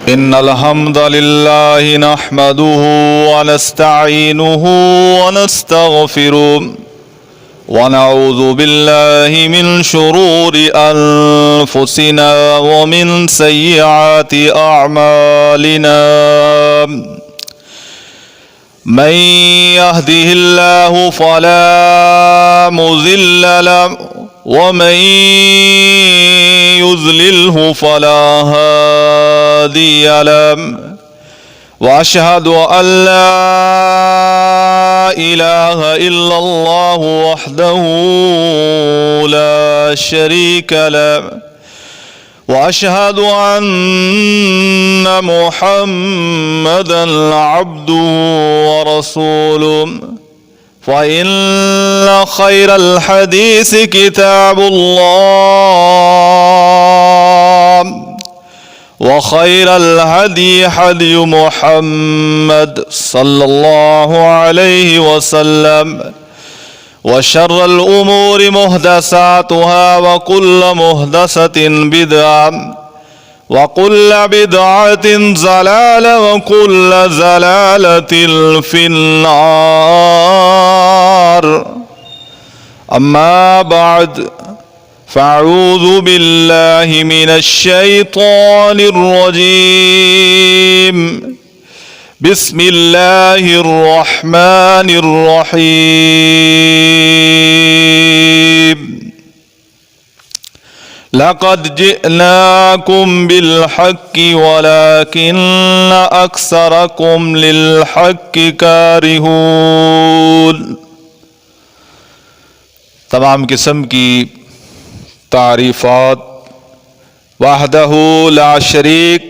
إن الحمد لله نحمده ونستعينه ونستغفره ونعوذ بالله من شرور أنفسنا ومن سيئات أعمالنا من يهده الله فلا مضل له ومن يضلله فلا هادي له وأشهد أن لا إله إلا الله وحده لا شريك له وأشهد أن محمدًا عبده ورسوله فإن خير الحديث كتاب الله وخير الهدي هدي محمد صلى الله عليه وسلم وشر الأمور محدثاتها وكل محدثة بدعة وكل بدعة ضلالة وكل ضلالة في النار أما بعد فأعوذ بالله من الشيطان الرجيم بسم الله الرحمن الرحيم لقد جئناكم بالحق ولكن أكثركم للحق كارهون۔ تمام قسم کی تعریفات وحدہ لا شریک،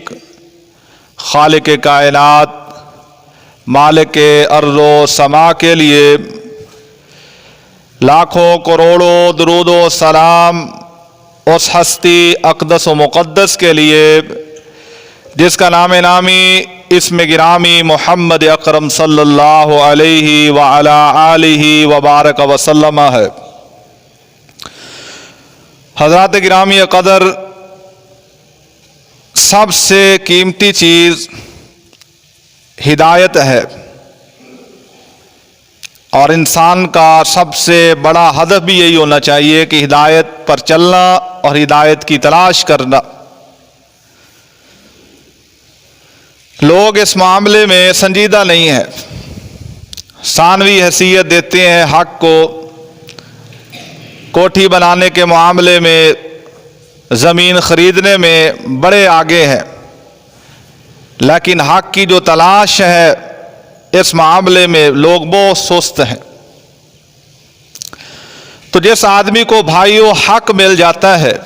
خالق کائنات، مالک ارض و سما کے لیے لاکھوں کروڑوں درود و سلام اس ہستی اقدس و مقدس کے لیے جس کا نام نامی اسم گرامی محمد اکرم صلی اللہ علیہ وعلی آلہ وبارک وسلم ہے۔ حضرات گرامی قدر، سب سے قیمتی چیز ہدایت ہے، اور انسان کا سب سے بڑا ہدف بھی یہی ہونا چاہیے کہ ہدایت پر چلنا اور ہدایت کی تلاش کرنا۔ لوگ اس معاملے میں سنجیدہ نہیں ہیں، ثانوی حیثیت دیتے ہیں حق کو، کوٹھی بنانے کے معاملے میں، زمین خریدنے میں بڑے آگے ہیں، لیکن حق کی جو تلاش ہے اس معاملے میں لوگ بہت سست ہیں۔ تو جس آدمی کو بھائیوں حق مل جاتا ہے،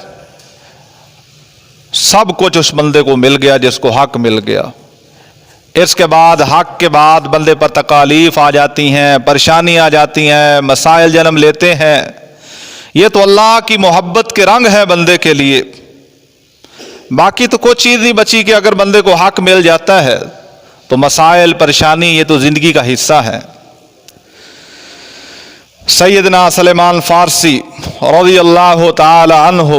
سب کچھ اس بندے کو مل گیا جس کو حق مل گیا۔ اس کے بعد حق کے بعد بندے پر تکالیف آ جاتی ہیں، پریشانی آ جاتی ہیں، مسائل جنم لیتے ہیں۔ یہ تو اللہ کی محبت کے رنگ ہے بندے کے لیے، باقی تو کوئی چیز نہیں بچی کہ اگر بندے کو حق مل جاتا ہے تو مسائل پریشانی یہ تو زندگی کا حصہ ہے۔ سیدنا سلیمان فارسی رضی اللہ تعالی عنہ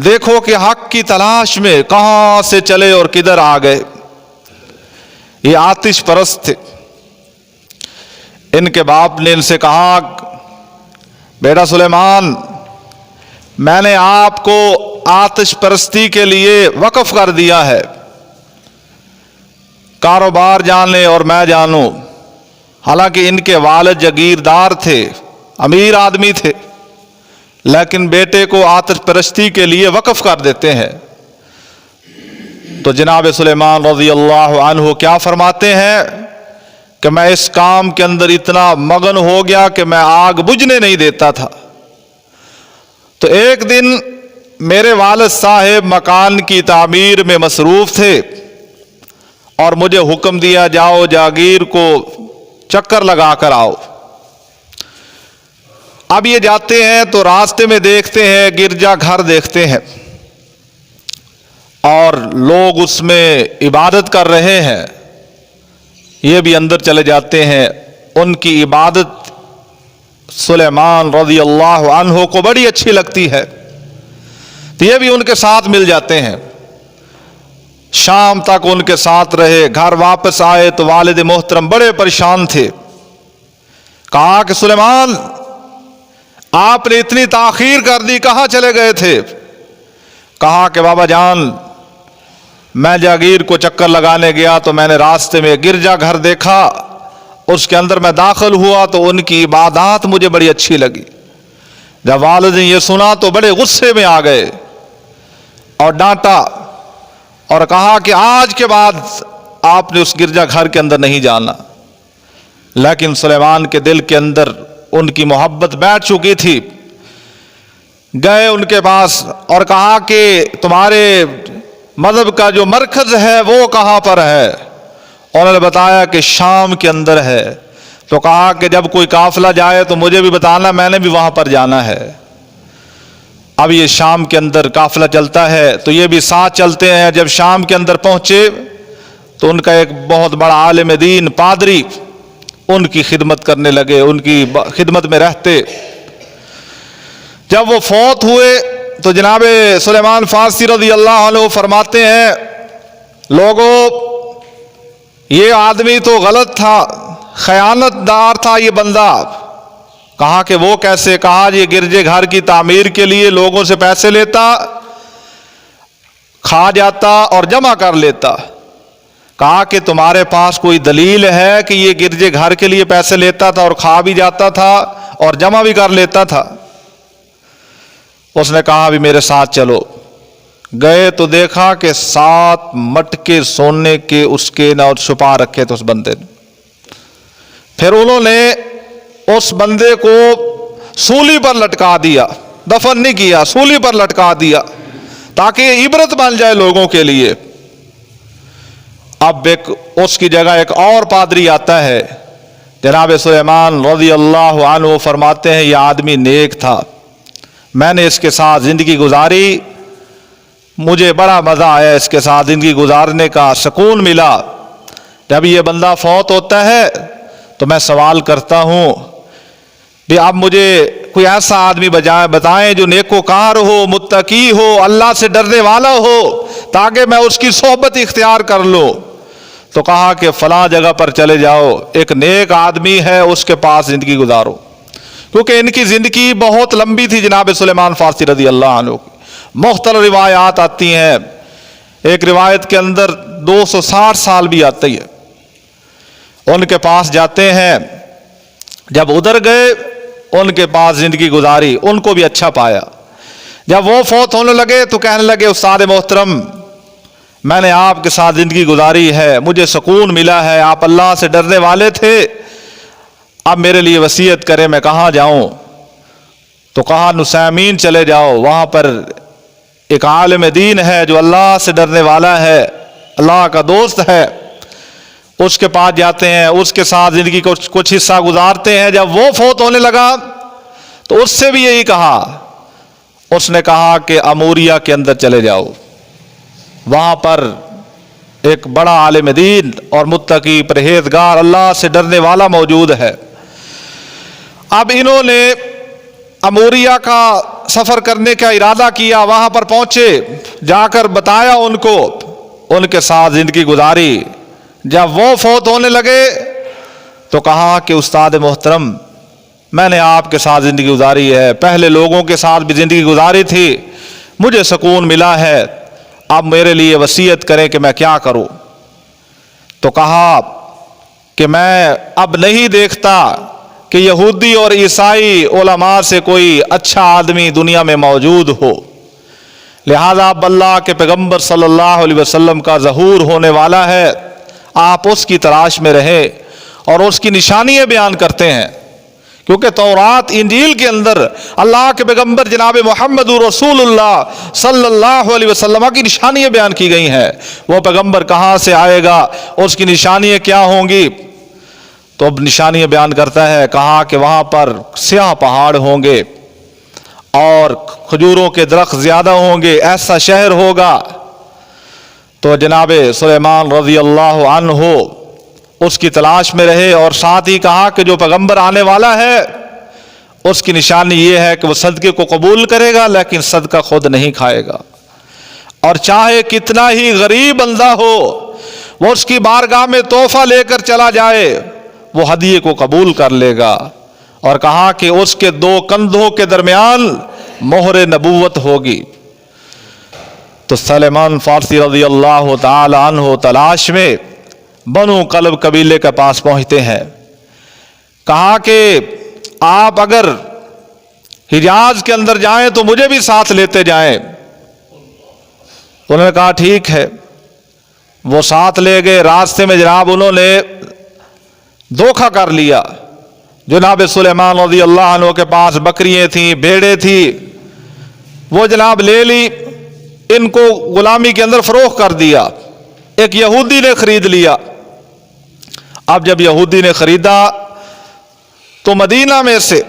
دیکھو کہ حق کی تلاش میں کہاں سے چلے اور کدھر آ گئے۔ یہ آتش پرست تھے۔ ان کے باپ نے ان سے کہا، بیٹا سلیمان، میں نے آپ کو آتش پرستی کے لیے وقف کر دیا ہے، کاروبار جانے اور میں جانوں۔ حالانکہ ان کے والد جاگیردار تھے، امیر آدمی تھے، لیکن بیٹے کو آتش پرستی کے لیے وقف کر دیتے ہیں۔ تو جناب سلیمان رضی اللہ عنہ کیا فرماتے ہیں کہ میں اس کام کے اندر اتنا مگن ہو گیا کہ میں آگ بجھنے نہیں دیتا تھا۔ تو ایک دن میرے والد صاحب مکان کی تعمیر میں مصروف تھے اور مجھے حکم دیا، جاؤ جاگیر کو چکر لگا کر آؤ۔ اب یہ جاتے ہیں تو راستے میں دیکھتے ہیں گرجا گھر دیکھتے ہیں، اور لوگ اس میں عبادت کر رہے ہیں۔ یہ بھی اندر چلے جاتے ہیں۔ ان کی عبادت سلیمان رضی اللہ عنہ کو بڑی اچھی لگتی ہے، تو یہ بھی ان کے ساتھ مل جاتے ہیں۔ शाम तक उनके साथ रहे। घर वापस आए तो वालिद मोहतरम बड़े परेशान थे। कहा कि सुलेमान, आपने इतनी ताखीर कर दी, कहाँ चले गए थे? कहा कि बाबा जान, मैं जागीर को चक्कर लगाने गया तो मैंने रास्ते में गिरजा घर देखा, उसके अंदर मैं दाखिल हुआ तो उनकी इबादत मुझे बड़ी अच्छी लगी। जब वालिद ने यह सुना तो बड़े गुस्से में आ गए और डांटा और कहा कि आज के बाद आपने उस गिरजा घर के अंदर नहीं जाना। लेकिन सुलेमान के दिल के अंदर उनकी मोहब्बत बैठ चुकी थी। गए उनके पास और कहा कि तुम्हारे मजहब का जो मरकज है वो कहाँ पर है? उन्होंने बताया कि शाम के अंदर है। तो कहा कि जब कोई काफिला जाए तो मुझे भी बताना, मैंने भी वहां पर जाना है। अब ये शाम के अंदर काफिला चलता है तो ये भी साथ चलते हैं। जब शाम के अंदर पहुंचे तो उनका एक बहुत बड़ा आलिम दीन पादरी उनकी खिदमत करने लगे, उनकी खिदमत में रहते। जब वो फौत हुए तो जनाब सुलेमान फारसी रज़ी अल्लाह अन्हु फरमाते हैं, लोगों, ये आदमी तो गलत था, खयानतदार था ये बंदा। कहा कि वो कैसे? कहा ये गिरजे घर की तामीर के लिए लोगों से पैसे लेता, खा जाता और जमा कर लेता। कहा कि तुम्हारे पास कोई दलील है कि ये गिरजे घर के लिए पैसे लेता था और खा भी जाता था और जमा भी कर लेता था? उसने कहा भी मेरे साथ चलो। गए तो देखा कि 7 मटके सोने के उसके ना छुपा रखे थे उस बंदे ने। फिर उन्होंने उस बंदे को सूली पर लटका दिया, दफन नहीं किया, सूली पर लटका दिया ताकि इबरत बन जाए लोगों के लिए। अब एक उसकी जगह एक और पादरी आता है। जनाब सुलेमान रज़ी अल्लाह अन्हु फरमाते हैं, यह आदमी नेक था, मैंने इसके साथ जिंदगी गुजारी, मुझे बड़ा मजा आया इसके साथ जिंदगी गुजारने का, सुकून मिला। जब ये बंदा फौत होता है तो मैं सवाल करता हूं भी अब मुझे कोई ऐसा आदमी बताएं जो नेकोकार हो, मुत्तकी हो, अल्लाह से डरने वाला हो, ताकि मैं उसकी सोहबत इख्तियार कर लूं। तो कहा कि फलां जगह पर चले जाओ, एक नेक आदमी है, उसके पास जिंदगी गुजारो। क्योंकि इनकी जिंदगी बहुत लंबी थी जनाब सुलेमान फारसी रज़ी अल्लाह अन्हु की। मुख्तलिफ रिवायात आती हैं, एक रिवायत के अंदर 260 साल भी आती है। उनके पास जाते हैं, जब उधर गए उनके पास जिंदगी गुजारी, उनको भी अच्छा पाया। जब वो फौत होने लगे तो कहने लगे, उस्ताद मोहतरम, मैंने आपके साथ जिंदगी गुजारी है, मुझे सुकून मिला है, आप अल्लाह से डरने वाले थे, अब मेरे लिए वसीयत करें, मैं कहाँ जाऊं? तो कहा नुसैमीन चले जाओ, वहां पर एक आलिम दीन है जो अल्लाह से डरने वाला है, अल्लाह का दोस्त है, उसके पास जाते हैं, उसके साथ जिंदगी को कुछ हिस्सा गुजारते हैं। जब वो फौत होने लगा तो उससे भी यही कहा। उसने कहा कि अमूरिया के अंदर चले जाओ, वहां पर एक बड़ा आलिम दीन और मुत्तकी परहेजगार अल्लाह से डरने वाला मौजूद है। अब इन्होंने अमूरिया का सफर करने का इरादा किया, वहां पर पहुंचे, जाकर बताया उनको, उनके साथ जिंदगी गुजारी। जब वो फौत होने लगे तो कहा कि उस्ताद मोहतरम, मैंने आपके साथ जिंदगी गुजारी है, पहले लोगों के साथ भी जिंदगी गुजारी थी, मुझे सुकून मिला है, अब मेरे लिए वसीयत करें कि मैं क्या करूं? तो कहा कि मैं अब नहीं देखता कि यहूदी और ईसाई उलमा से कोई अच्छा आदमी दुनिया में मौजूद हो, लिहाजा अब अल्लाह के पैगंबर सल्लल्लाहु अलैहि वसल्लम का ज़हूर होने वाला है, आप उसकी तलाश में रहे और उसकी निशानियां बयान करते हैं। क्योंकि तौरात इंजील के अंदर अल्लाह के पैगंबर जनाब मोहम्मद रसूलुल्लाह सल्लल्लाहु अलैहि वसल्लम की निशानियां बयान की गई हैं। वो पैगंबर कहाँ से आएगा, उसकी निशानियां क्या होंगी? तो अब निशानियां बयान करता है, कहा कि वहां पर स्याह पहाड़ होंगे और खजूरों के दरख्त ज्यादा होंगे, ऐसा शहर होगा। तो जनाब सुलेमान रज़ी अल्लाह अन्हु उसकी तलाश में रहे और साथ ही कहा कि जो पैगंबर आने वाला है उसकी निशानी ये है कि वो सदके को कबूल करेगा लेकिन सदका खुद नहीं खाएगा اور چاہے کتنا ہی غریب بندہ ہو وہ اس کی بارگاہ میں تحفہ لے کر چلا جائے وہ ہدیے کو قبول کر لے گا۔ اور کہا کہ اس کے دو کندھوں کے درمیان مہر نبوت ہوگی۔ تو سلیمان فارسی رضی اللہ تعالی عنہ تلاش میں بنو کلب قبیلے کے پاس پہنچتے ہیں۔ کہا کہ آپ اگر حجاز کے اندر جائیں تو مجھے بھی ساتھ لیتے جائیں۔ انہوں نے کہا ٹھیک ہے، وہ ساتھ لے گئے۔ راستے میں جناب انہوں نے دھوکہ کر لیا۔ جناب سلیمان رضی اللہ عنہ کے پاس بکریاں تھیں، بھیڑیں تھیں، وہ جناب لے لی، ان کو غلامی کے اندر فروخت کر دیا۔ ایک یہودی نے خرید لیا۔ اب جب یہودی نے خریدا تو مدینہ میں سے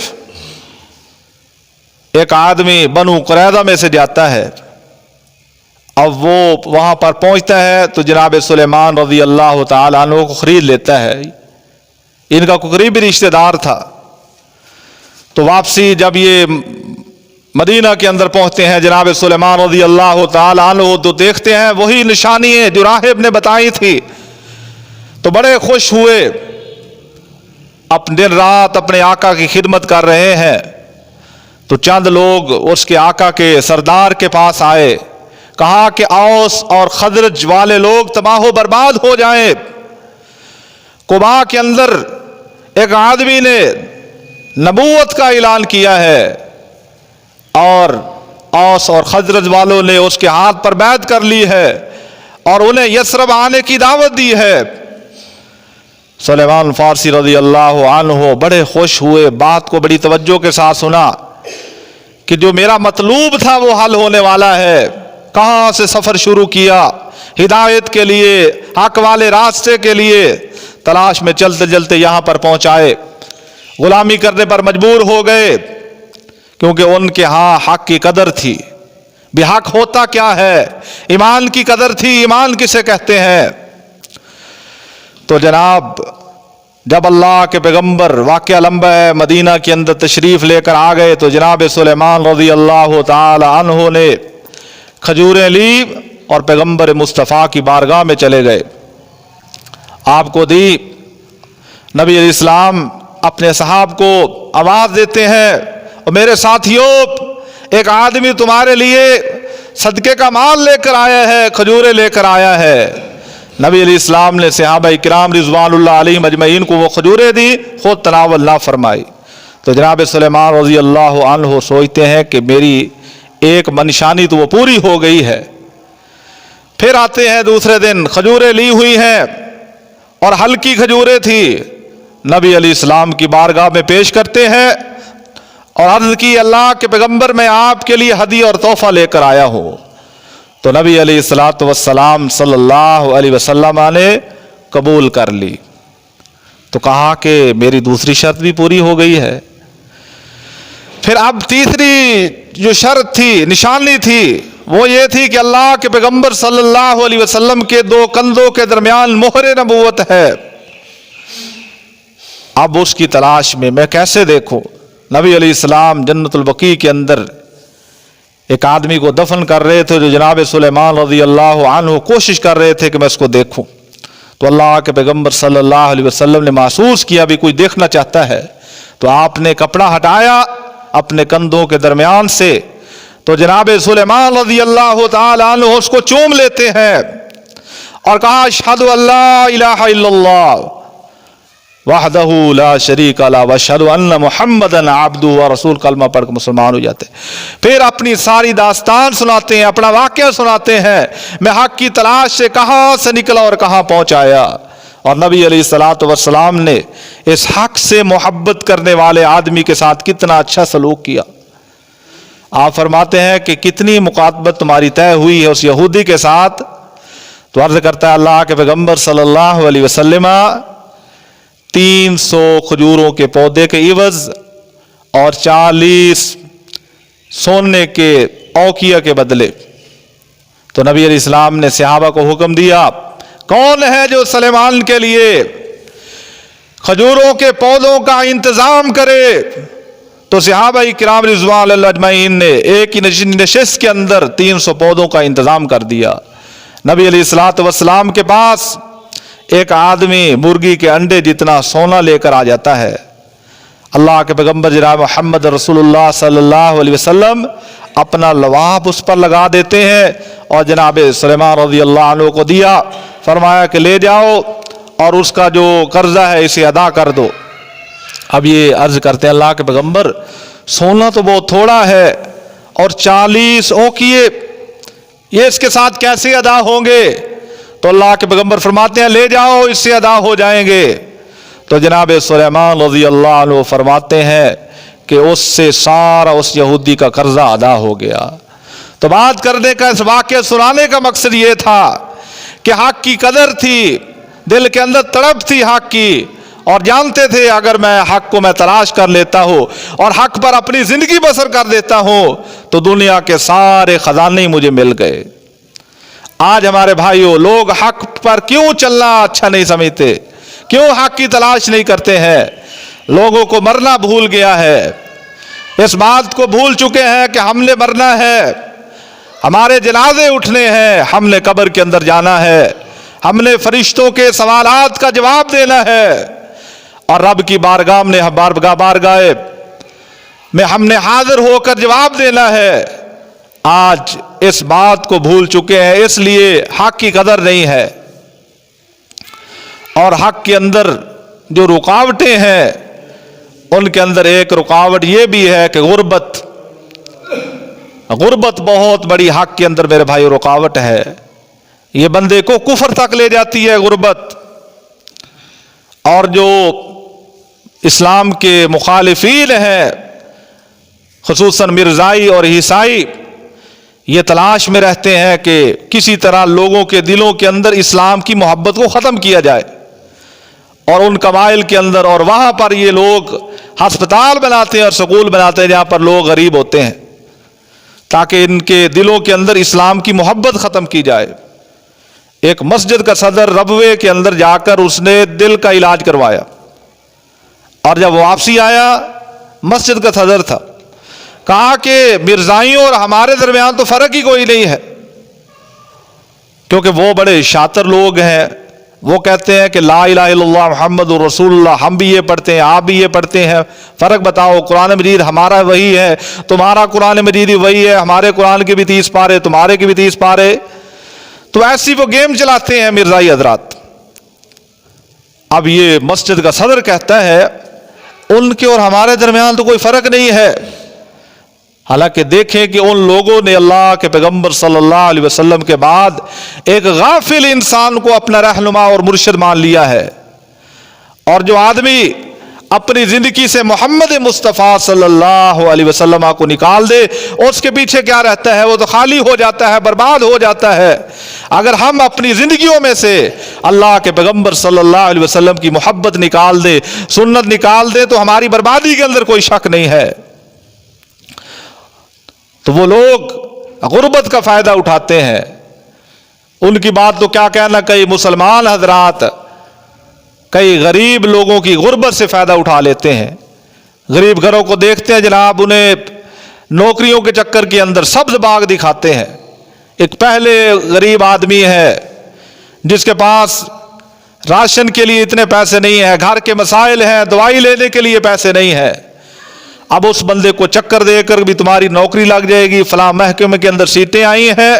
ایک آدمی بنو قریظہ میں سے جاتا ہے۔ اب وہ وہاں پر پہنچتا ہے تو جناب سلیمان رضی اللہ تعالی عنہ کو خرید لیتا ہے۔ ان کا کوئی قریبی رشتہ دار تھا۔ تو واپسی جب یہ مدینہ کے اندر پہنچتے ہیں جناب سلیمان رضی اللہ تعالی عنہ تو دیکھتے ہیں وہی نشانیاں جو راہب نے بتائی تھی، تو بڑے خوش ہوئے، دن رات اپنے آقا کی خدمت کر رہے ہیں۔ تو چند لوگ اس کے آقا کے سردار کے پاس آئے، کہا کہ اوس اور خزرج والے لوگ تباہ و برباد ہو جائیں۔ قباء کے اندر ایک آدمی نے نبوت کا اعلان کیا ہے اور اوس اور خزرج والوں نے اس کے ہاتھ پر بیعت کر لی ہے اور انہیں یثرب آنے کی دعوت دی ہے۔ سلیمان فارسی رضی اللہ عنہ بڑے خوش ہوئے، بات کو بڑی توجہ کے ساتھ سنا کہ جو میرا مطلوب تھا وہ حل ہونے والا ہے۔ کہاں سے سفر شروع کیا، ہدایت کے لیے، حق والے راستے کے لیے تلاش میں چلتے چلتے یہاں پر پہنچائے۔ غلامی کرنے پر مجبور ہو گئے کیونکہ ان کے ہاں حق کی قدر تھی۔ بے حق ہوتا کیا ہے، ایمان کی قدر تھی، ایمان کسے کہتے ہیں۔ تو جناب جب اللہ کے پیغمبر، واقعہ لمبا ہے، مدینہ کے اندر تشریف لے کر آ گئے تو جناب سلیمان رضی اللہ تعالی عنہ نے کھجوریں لی اور پیغمبر مصطفیٰ کی بارگاہ میں چلے گئے، آپ کو دی۔ نبی علیہ السلام اپنے صحاب کو آواز دیتے ہیں، اور میرے ساتھیوں ایک آدمی تمہارے لیے صدقے کا مال لے کر آیا ہے، کھجوریں لے کر آیا ہے۔ نبی علیہ السلام نے صحابہ کرام رضوان اللہ علیہم اجمعین کو وہ کھجوریں دی، خود تناول نہ فرمائی۔ تو جناب سلیمان رضی اللہ عنہ سوچتے ہیں کہ میری ایک منشانی تو وہ پوری ہو گئی ہے۔ پھر آتے ہیں دوسرے دن، کھجوریں لی ہوئی ہیں اور ہلکی کھجوریں تھی، نبی علیہ السلام کی بارگاہ میں پیش کرتے ہیں اور عرض کی اللہ کے پیغمبر میں آپ کے لیے ہدیہ اور تحفہ لے کر آیا ہوں۔ تو نبی علیہ السلام صلی اللہ علیہ وسلم نے قبول کر لی۔ تو کہا کہ میری دوسری شرط بھی پوری ہو گئی ہے۔ پھر اب تیسری جو شرط تھی، نشانی تھی، وہ یہ تھی کہ اللہ کے پیغمبر صلی اللہ علیہ وسلم کے دو کندھوں کے درمیان مہر نبوت ہے۔ اب اس کی تلاش میں کیسے دیکھوں؟ نبی علیہ السلام جنت البقیع کے اندر ایک آدمی کو دفن کر رہے تھے جو جناب سلیمان رضی اللہ عنہ کوشش کر رہے تھے کہ میں اس کو دیکھوں۔ تو اللہ کے پیغمبر صلی اللہ علیہ وسلم نے محسوس کیا بھی کوئی دیکھنا چاہتا ہے، تو آپ نے کپڑا ہٹایا اپنے کندھوں کے درمیان سے، تو جناب سلیمان رضی اللہ تعالی عنہ اس کو چوم لیتے ہیں اور کہا اشہد ان لا الہ الا اللہ وحدہ لا شریک لہ واشہد ان محمدا عبدہ ورسولہ، کلمہ پڑھ کر مسلمان ہو جاتے ہیں۔ پھر اپنی ساری داستان سناتے ہیں، اپنا واقعہ سناتے ہیں، میں حق کی تلاش سے کہاں سے نکلا اور کہاں پہنچایا۔ اور نبی علیہ السلام نے اس حق سے محبت کرنے والے آدمی کے ساتھ کتنا اچھا سلوک کیا۔ آپ فرماتے ہیں کہ کتنی مقاتبت تمہاری طے ہوئی ہے اس یہودی کے ساتھ؟ تو عرض کرتا ہے اللہ کے پیغمبر صلی اللہ علیہ وسلم 300 کھجوروں کے پودے کے عوض اور 40 سونے کے اوقیہ کے بدلے۔ تو نبی علیہ السلام نے صحابہ کو حکم دیا، کون ہے جو سلیمان کے لیے کھجوروں کے پودوں کا انتظام کرے؟ تو صحابہ کرام رضوان اللہ اجمعین نے ایک ہی نشست کے اندر 300 پودوں کا انتظام کر دیا۔ نبی علیہ الصلوۃ والسلام کے پاس ایک آدمی مرغی کے انڈے جتنا سونا لے کر آ جاتا ہے۔ اللہ کے پیغمبر جناب محمد رسول اللہ صلی اللہ علیہ وسلم اپنا لواب اس پر لگا دیتے ہیں اور جناب سلیمان رضی اللہ عنہ کو دیا، فرمایا کہ لے جاؤ اور اس کا جو قرضہ ہے اسے ادا کر دو۔ اب یہ عرض کرتے ہیں اللہ کے پیغمبر سونا تو بہت تھوڑا ہے اور 40 اوقیے یہ اس کے ساتھ کیسے ادا ہوں گے؟ تو اللہ کے پیغمبر فرماتے ہیں لے جاؤ اس سے ادا ہو جائیں گے۔ تو جناب سلیمان رضی اللہ عنہ فرماتے ہیں کہ اس سے سارا اس یہودی کا قرضہ ادا ہو گیا۔ تو بات کرنے کا، اس واقعہ سنانے کا مقصد یہ تھا کہ حق کی قدر تھی، دل کے اندر تڑپ تھی حق کی، اور جانتے تھے اگر میں حق کو تلاش کر لیتا ہوں اور حق پر اپنی زندگی بسر کر دیتا ہوں تو دنیا کے سارے خزانے مجھے مل گئے۔ آج ہمارے بھائیوں لوگ حق پر کیوں چلنا اچھا نہیں سمجھتے، کیوں حق کی تلاش نہیں کرتے ہیں؟ لوگوں کو مرنا بھول گیا ہے، اس بات کو بھول چکے ہیں کہ ہم نے مرنا ہے، ہمارے جنازے اٹھنے ہیں، ہم نے قبر کے اندر جانا ہے، ہم نے فرشتوں کے سوالات کا جواب دینا ہے اور رب کی بارگاہ میں ہم نے حاضر ہو کر جواب دینا ہے۔ آج اس بات کو بھول چکے ہیں، اس لیے حق کی قدر نہیں ہے۔ اور حق کے اندر جو رکاوٹیں ہیں ان کے اندر ایک رکاوٹ یہ بھی ہے کہ غربت بہت بڑی حق کے اندر میرے بھائی رکاوٹ ہے۔ یہ بندے کو کفر تک لے جاتی ہے غربت۔ اور جو اسلام کے مخالفین ہیں خصوصاً مرزائی اور عیسائی، یہ تلاش میں رہتے ہیں کہ کسی طرح لوگوں کے دلوں کے اندر اسلام کی محبت کو ختم کیا جائے، اور ان قبائل کے اندر اور وہاں پر یہ لوگ ہسپتال بناتے ہیں اور سکول بناتے ہیں جہاں پر لوگ غریب ہوتے ہیں تاکہ ان کے دلوں کے اندر اسلام کی محبت ختم کی جائے۔ ایک مسجد کا صدر ربوے کے اندر جا کر اس نے دل کا علاج کروایا، اور جب واپسی آیا مسجد کا صدر تھا، کہا کہ مرزائیوں اور ہمارے درمیان تو فرق ہی کوئی نہیں ہے، کیونکہ وہ بڑے شاطر لوگ ہیں، وہ کہتے ہیں کہ لا الہ الا اللہ محمد رسول اللہ، ہم بھی یہ پڑھتے ہیں آپ بھی یہ پڑھتے ہیں، فرق بتاؤ؟ قرآن مجید ہمارا وہی ہے، تمہارا قرآن مجید وہی ہے، ہمارے قرآن کے بھی 30 پارے تمہارے کے بھی 30 پارے۔ تو ایسی وہ گیم چلاتے ہیں مرزائی حضرات۔ اب یہ مسجد کا صدر کہتا ہے ان کے اور ہمارے درمیان تو کوئی فرق نہیں ہے، حالانکہ دیکھیں کہ ان لوگوں نے اللہ کے پیغمبر صلی اللہ علیہ وسلم کے بعد ایک غافل انسان کو اپنا رہنما اور مرشد مان لیا ہے، اور جو آدمی اپنی زندگی سے محمد مصطفیٰ صلی اللہ علیہ وسلم کو نکال دے اس کے پیچھے کیا رہتا ہے؟ وہ تو خالی ہو جاتا ہے، برباد ہو جاتا ہے۔ اگر ہم اپنی زندگیوں میں سے اللہ کے پیغمبر صلی اللہ علیہ وسلم کی محبت نکال دے، سنت نکال دے، تو ہماری بربادی کے اندر کوئی شک نہیں ہے۔ تو وہ لوگ غربت کا فائدہ اٹھاتے ہیں، ان کی بات تو کیا کہنا، کئی مسلمان حضرات کئی غریب لوگوں کی غربت سے فائدہ اٹھا لیتے ہیں۔ غریب گھروں کو دیکھتے ہیں جناب، انہیں نوکریوں کے چکر کے اندر سبز باغ دکھاتے ہیں۔ ایک پہلے غریب آدمی ہے جس کے پاس راشن کے لیے اتنے پیسے نہیں ہیں، گھر کے مسائل ہیں، دوائی لینے کے لیے پیسے نہیں ہیں، اب اس بندے کو چکر دے کر بھی تمہاری نوکری لگ جائے گی، فلاں محکمے کے اندر سیٹیں آئی ہیں۔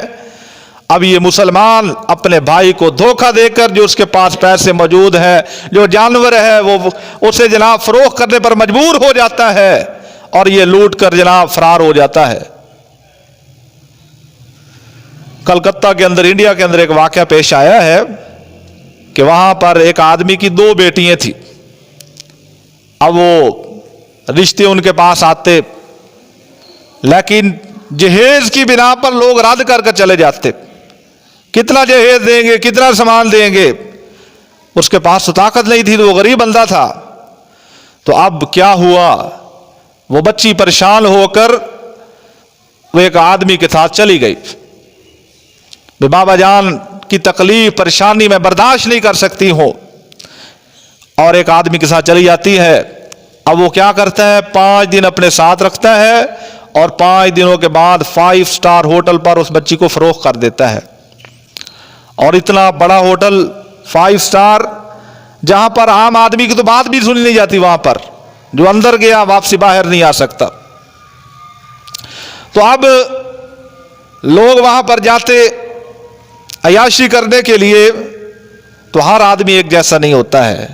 اب یہ مسلمان اپنے بھائی کو دھوکہ دے کر، جو اس کے پاس پیسے موجود ہیں، جو جانور ہے وہ اسے جناب فروخت کرنے پر مجبور ہو جاتا ہے اور یہ لوٹ کر جناب فرار ہو جاتا ہے۔ کلکتہ کے اندر، انڈیا کے اندر ایک واقعہ پیش آیا ہے کہ وہاں پر ایک آدمی کی 2 بیٹیاں تھیں۔ اب وہ رشتے ان کے پاس آتے، لیکن جہیز کی بنا پر لوگ رد کر کر چلے جاتے۔ کتنا جہیز دیں گے، کتنا سامان دیں گے؟ اس کے پاس تو طاقت نہیں تھی، تو وہ غریب بندہ تھا۔ تو اب کیا ہوا، وہ بچی پریشان ہو کر وہ ایک آدمی کے ساتھ چلی گئی، بابا جان کی تکلیف پریشانی میں برداشت نہیں کر سکتی ہوں، اور ایک آدمی کے ساتھ چلی جاتی ہے۔ اب وہ کیا کرتا ہے، 5 دن اپنے ساتھ رکھتا ہے اور 5 دنوں کے بعد 5 اسٹار ہوٹل پر اس بچی کو فروخت کر دیتا ہے. اور اتنا بڑا ہوٹل 5 اسٹار جہاں پر عام آدمی کی تو بات بھی سنی نہیں جاتی، وہاں پر جو اندر گیا واپسی باہر نہیں آ سکتا. تو اب لوگ وہاں پر جاتے عیاشی کرنے کے لیے، تو ہر آدمی ایک جیسا نہیں ہوتا ہے.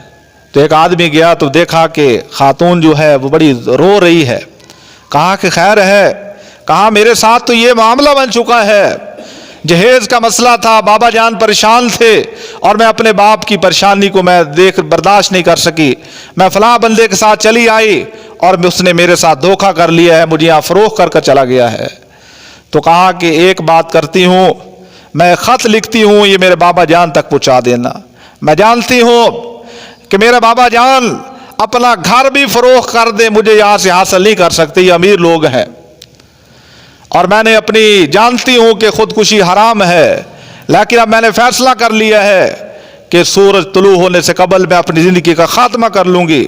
تو ایک آدمی گیا تو دیکھا کہ خاتون جو ہے وہ بڑی رو رہی ہے. کہا کہ خیر ہے؟ کہا میرے ساتھ تو یہ معاملہ بن چکا ہے، جہیز کا مسئلہ تھا، بابا جان پریشان تھے اور میں اپنے باپ کی پریشانی کو میں برداشت نہیں کر سکی، میں فلاں بندے کے ساتھ چلی آئی اور اس نے میرے ساتھ دھوکہ کر لیا ہے، مجھے یہاں فروخت کر چلا گیا ہے. تو کہا کہ ایک بات کرتی ہوں، میں خط لکھتی ہوں، یہ میرے بابا جان تک پہنچا دینا. میں جانتی ہوں کہ میرے بابا جان اپنا گھر بھی فروخت کر دے، مجھے یہاں سے حاصل نہیں کر سکتے، یہ امیر لوگ ہیں. اور میں نے اپنی جانتی ہوں کہ خودکشی حرام ہے، لیکن اب میں نے فیصلہ کر لیا ہے کہ سورج طلوع ہونے سے قبل میں اپنی زندگی کا خاتمہ کر لوں گی.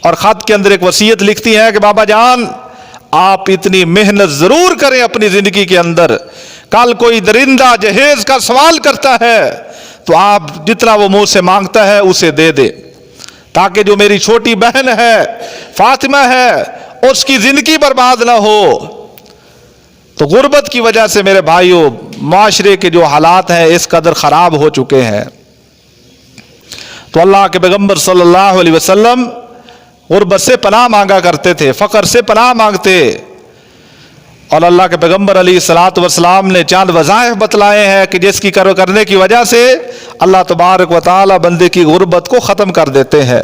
اور خط کے اندر ایک وصیت لکھتی ہے کہ بابا جان آپ اتنی محنت ضرور کریں اپنی زندگی کے اندر، کل کوئی درندہ جہیز کا سوال کرتا ہے تو آپ جتنا وہ منہ سے مانگتا ہے اسے دے دے، تاکہ جو میری چھوٹی بہن ہے فاطمہ ہے اس کی زندگی برباد نہ ہو. تو غربت کی وجہ سے میرے بھائیوں معاشرے کے جو حالات ہیں اس قدر خراب ہو چکے ہیں. تو اللہ کے پیغمبر صلی اللہ علیہ وسلم غربت سے پناہ مانگا کرتے تھے، فقر سے پناہ مانگتے. اور اللہ کے پیغمبر علیہ الصلوۃ والسلام نے چاند وظائف بتلائے ہیں کہ جس کی کرنے کی وجہ سے اللہ تبارک و تعالی بندے کی غربت کو ختم کر دیتے ہیں.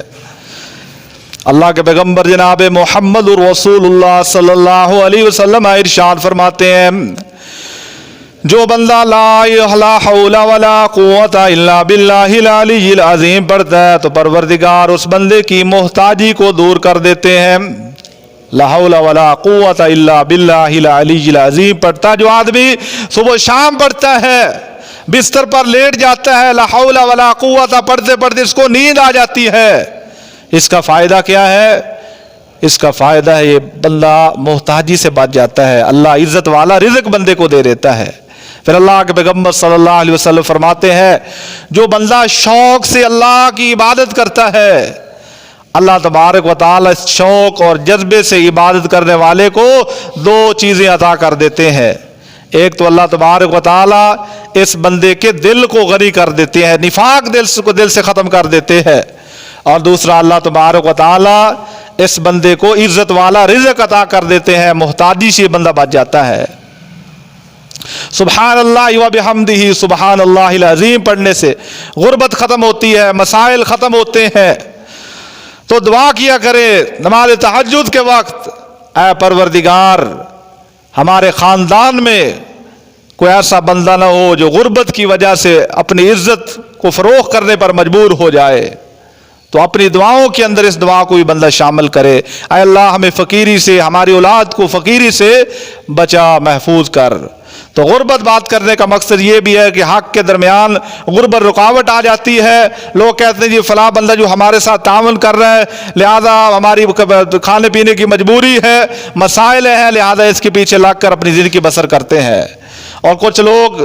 اللہ کے پیغمبر جناب محمد رسول اللہ صلی اللہ علیہ وسلم ارشاد فرماتے ہیں، جو بندہ لا حول ولا قوت الا باللہ العلی العظیم پڑھتا ہے تو پروردگار اس بندے کی محتاجی کو دور کر دیتے ہیں. لا حول ولا قوت الا باللہ العلی العظیم پڑھتا جو آدمی صبح شام پڑھتا ہے، بستر پر لیٹ جاتا ہے لا حول ولا قوت پڑھتے پڑھتے اس کو نیند آ جاتی ہے، اس کا فائدہ کیا ہے؟ اس کا فائدہ ہے یہ بندہ محتاجی سے بچ جاتا ہے، اللہ عزت والا رزق بندے کو دے دیتا ہے. پھر اللہ کے پیغمبر صلی اللہ علیہ وسلم فرماتے ہیں، جو بندہ شوق سے اللہ کی عبادت کرتا ہے اللہ تبارک و تعالی اس شوق اور جذبے سے عبادت کرنے والے کو 2 چیزیں عطا کر دیتے ہیں. ایک تو اللہ تبارک و تعالی اس بندے کے دل کو غنی کر دیتے ہیں، نفاق دل سے ختم کر دیتے ہیں، اور دوسرا اللہ تبارک و تعالی اس بندے کو عزت والا رزق عطا کر دیتے ہیں، محتاجی سے بندہ بچ جاتا ہے. سبحان اللہ و بحمدہ سبحان اللہ العظیم پڑھنے سے غربت ختم ہوتی ہے، مسائل ختم ہوتے ہیں. تو دعا کیا کرے نماز تہجد کے وقت، اے پروردگار ہمارے خاندان میں کوئی ایسا بندہ نہ ہو جو غربت کی وجہ سے اپنی عزت کو فروخت کرنے پر مجبور ہو جائے. تو اپنی دعاؤں کے اندر اس دعا کو بھی بندہ شامل کرے، اے اللہ ہمیں فقیری سے، ہماری اولاد کو فقیری سے بچا محفوظ کر. تو غربت بات کرنے کا مقصد یہ بھی ہے کہ حق کے درمیان غربت رکاوٹ آ جاتی ہے. لوگ کہتے ہیں جی فلاں بندہ جو ہمارے ساتھ تعاون کر رہا ہے لہذا ہماری کھانے پینے کی مجبوری ہے، مسائل ہیں، لہذا اس کے پیچھے لگ کر اپنی زندگی بسر کرتے ہیں. اور کچھ لوگ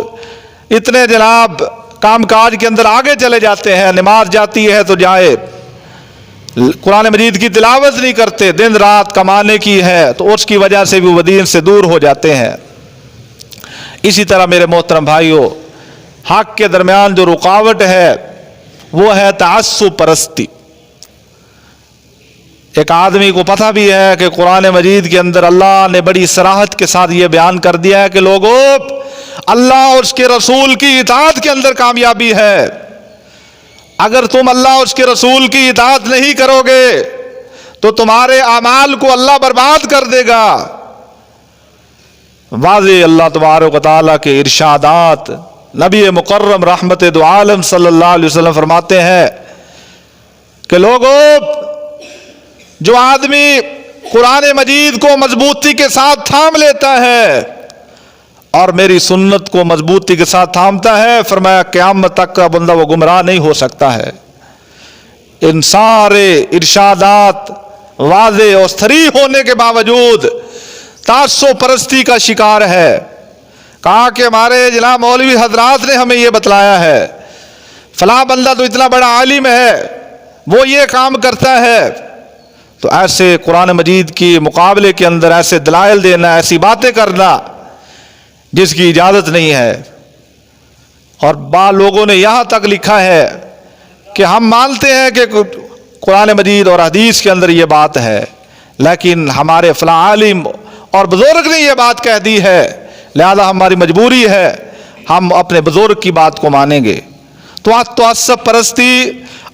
اتنے جناب کام کاج کے اندر آگے چلے جاتے ہیں، نماز جاتی ہے تو جائے، قرآن مجید کی تلاوت نہیں کرتے، دن رات کمانے کی ہے تو اس کی وجہ سے بھی وہ دین سے دور ہو جاتے ہیں. اسی طرح میرے محترم بھائیوں حق کے درمیان جو رکاوٹ ہے وہ ہے تعصب پرستی. ایک آدمی کو پتہ بھی ہے کہ قرآن مجید کے اندر اللہ نے بڑی صراحت کے ساتھ یہ بیان کر دیا ہے کہ لوگوں اللہ اور اس کے رسول کی اطاعت کے اندر کامیابی ہے. اگر تم اللہ اور اس کے رسول کی اطاعت نہیں کرو گے تو تمہارے اعمال کو اللہ برباد کر دے گا. واضح اللہ تبارک و تعالیٰ کے ارشادات، نبی مکرم رحمت دو عالم صلی اللہ علیہ وسلم فرماتے ہیں کہ لوگوں جو آدمی قرآن مجید کو مضبوطی کے ساتھ تھام لیتا ہے اور میری سنت کو مضبوطی کے ساتھ تھامتا ہے، فرمایا قیامت تک کا بندہ وہ گمراہ نہیں ہو سکتا ہے. ان سارے ارشادات वाज़े और सरीह होने के बावजूद तासुब परस्ती का शिकार है। कहा कि हमारे जनाब मौलवी हजरात ने हमें ये बतलाया है, फलां बंदा तो इतना बड़ा आलिम है, वो ये काम करता है। तो ऐसे कुरान मजीद के मुकाबले के अंदर ऐसे दलाइल देना, ऐसी बातें करना जिसकी इजाज़त नहीं है। और बाद लोगों ने यहाँ तक लिखा है कि हम मानते हैं कि कुरान मजीद और हदीस के अंदर ये बात है, लेकिन हमारे फलां आलिम और बुजुर्ग ने ये बात कह दी है, लिहाजा हमारी मजबूरी है, हम अपने बुजुर्ग की बात को मानेंगे। तो तासुब परस्ती,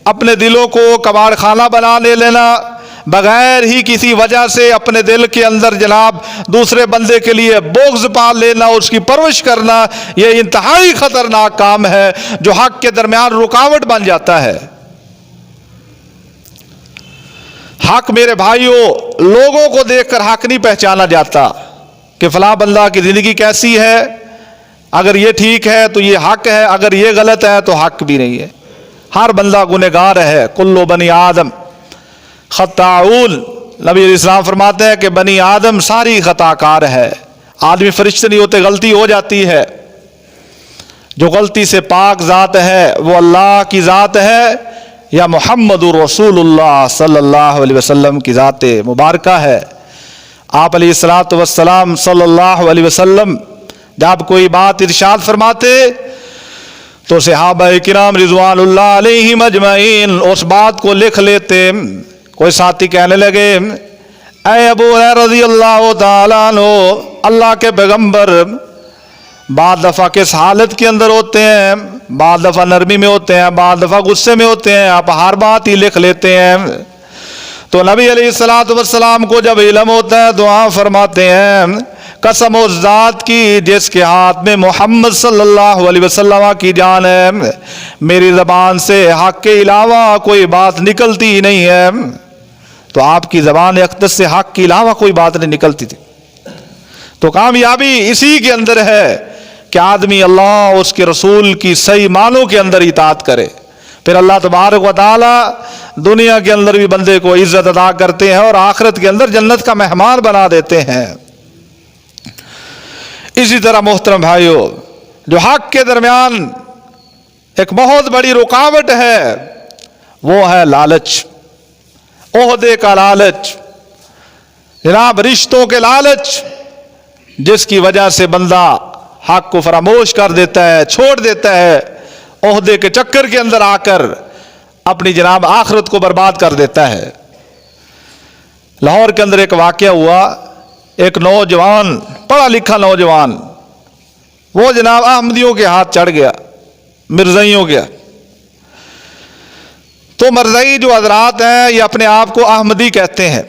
अपने दिलों को कबाड़ खाना बना लेना, बगैर ही किसी वजह से अपने दिल के अंदर जनाब दूसरे बंदे के लिए बोग्ज़ पाल लेना, उसकी परवरिश करना, यह इंतहाई खतरनाक काम है जो हक के दरमियान रुकावट बन जाता है। हक मेरे भाइयों, लोगों को देखकर हक नहीं पहचाना जाता कि फलां बंदा की जिंदगी कैसी है, अगर ये ठीक है तो ये हक है, अगर ये गलत है तो हक भी नहीं है। हर बंदा गुनहगार है। कुल्लु बनी आदम खताउन, नबी इस्लाम फरमाते हैं कि बनी आदम सारी खताकार है। आदमी फरिश्ते नहीं होते, गलती हो जाती है। जो गलती से पाक ज़ात है वो अल्लाह की ज़ात है या मुहम्मदुर रसूलुल्लाह सल्लल्लाहु अलैहि वसल्लम की ज़ात मुबारका है। आप अलैहिस्सलातु वस्सलाम सल्लल्लाहु अलैहि वसल्लम जब कोई बात इरशाद फरमाते तो सहाबा किराम रिज़वानुल्लाह अलैहिम अजमईन उस बात को लिख लेते। कोई साथी कहने लगे, ऐ अबू हुरैरा रज़ियल्लाहु ताला अन्हु, अल्लाह के पैगंबर बाद दफ़ा किस हालत के अंदर होते हैं, बाद दफ़ा नरमी में होते हैं, बाद दफ़ा गुस्से में होते हैं, आप हर बात ही लिख लेते हैं। तो नबी अलैहिस्सलातु वस्सलाम को जब इल्म होता है दुआ फरमाते हैं, कसम उस ज़ात की जिसके हाथ में मोहम्मद सल्लल्लाहु अलैहि वसल्लम की जान है, मेरी ज़बान से हक़ के अलावा कोई बात निकलती ही नहीं है। तो आपकी ज़बान अक़दस से हक़ के अलावा कोई बात नहीं निकलती थी। तो कामयाबी इसी के अंदर है कि आदमी अल्लाह और उसके रसूल की सही मानों के अंदर इताअत करे, फिर अल्लाह तबारक व तआला दुनिया के अंदर भी बंदे को इज्जत अदा करते हैं और आखिरत के अंदर जन्नत का मेहमान बना देते हैं। इसी तरह मोहतरम भाइयों, जो हक के दरमियान एक बहुत बड़ी रुकावट है वो है लालच, ओहदे का लालच, जनाब रिश्तों के लालच, जिसकी वजह से बंदा हक को फरामोश कर देता है, छोड़ देता है, ओहदे के चक्कर के अंदर आकर अपनी जनाब आखिरत को बर्बाद कर देता है। लाहौर के अंदर एक वाकया हुआ, एक नौजवान, पढ़ा लिखा नौजवान, वो जनाब अहमदियों के हाथ चढ़ गया, मिर्ज़ाइयों के। तो मर्ज़ई जो हजरात हैं ये अपने आप को अहमदी कहते हैं।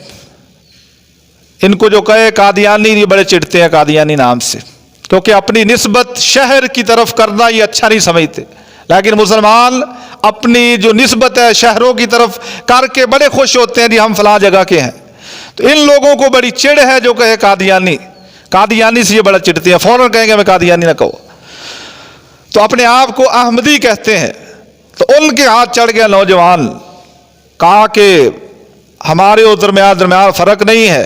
इनको जो कहे कादियानी, ये बड़े चिढ़ते हैं कादियानी नाम से, क्योंकि अपनी निस्बत शहर की तरफ करना ये अच्छा नहीं समझते। लेकिन मुसलमान अपनी जो निस्बत है शहरों की तरफ करके बड़े खुश होते हैं, जी हम फलां जगह के हैं। तो इन लोगों को बड़ी चिढ़ है जो कहे कादियानी, कादियानी से ये बड़ा चिढ़ते हैं, फौरन कहेंगे मैं कादियानी ना कहो। तो अपने आप को अहमदी कहते हैं। तो उनके हाथ चढ़ गया नौजवान, कहा कि हमारे और दरमियान फ़र्क नहीं है,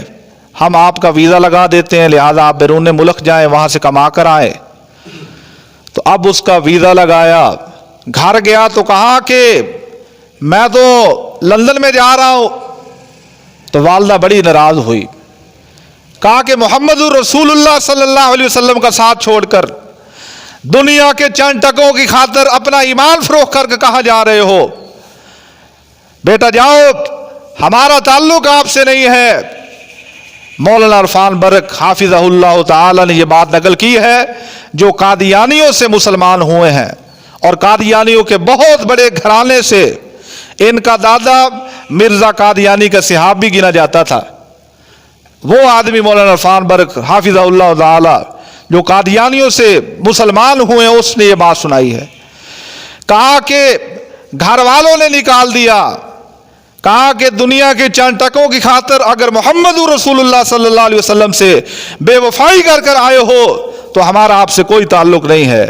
हम आपका वीज़ा लगा देते हैं, लिहाजा आप बैरून मुल्क जाएं, वहाँ से कमा कर आए। तो अब उसका वीज़ा लगाया, घर गया तो कहा कि मैं तो लंदन में जा रहा हूँ। तो वालदा बड़ी नाराज़ हुई, कहा कि मुहम्मदुर रसूलुल्लाह सल्लल्लाहु अलैहि वसल्लम का साथ छोड़कर दुनिया के चंद टकों की खातिर अपना ईमान फरोख्त करके कहाँ जा रहे हो? बेटा जाओ, हमारा ताल्लुक आपसे नहीं है। मौलाना इरफान बरक हाफिज़हुल्लाह ताला ने यह बात नकल की है, जो कादियानियों से मुसलमान हुए हैं और कादियानियों के बहुत बड़े घराने से इनका दादा मिर्ज़ा कादियानी का सहाबी गिना जाता था। वो आदमी मौलाना इरफान बरक हाफिज़हुल्लाह ताला जो कादियानियों से मुसलमान हुए, उसने ये बात सुनाई है। कहा कि घर वालों ने निकाल दिया, कहा कि दुनिया के चंद टकों की खातिर अगर मोहम्मद रसूलुल्लाह सल्लल्लाहु अलैहि वसल्लम से बेवफाई कर आए हो तो हमारा आपसे कोई ताल्लुक नहीं है।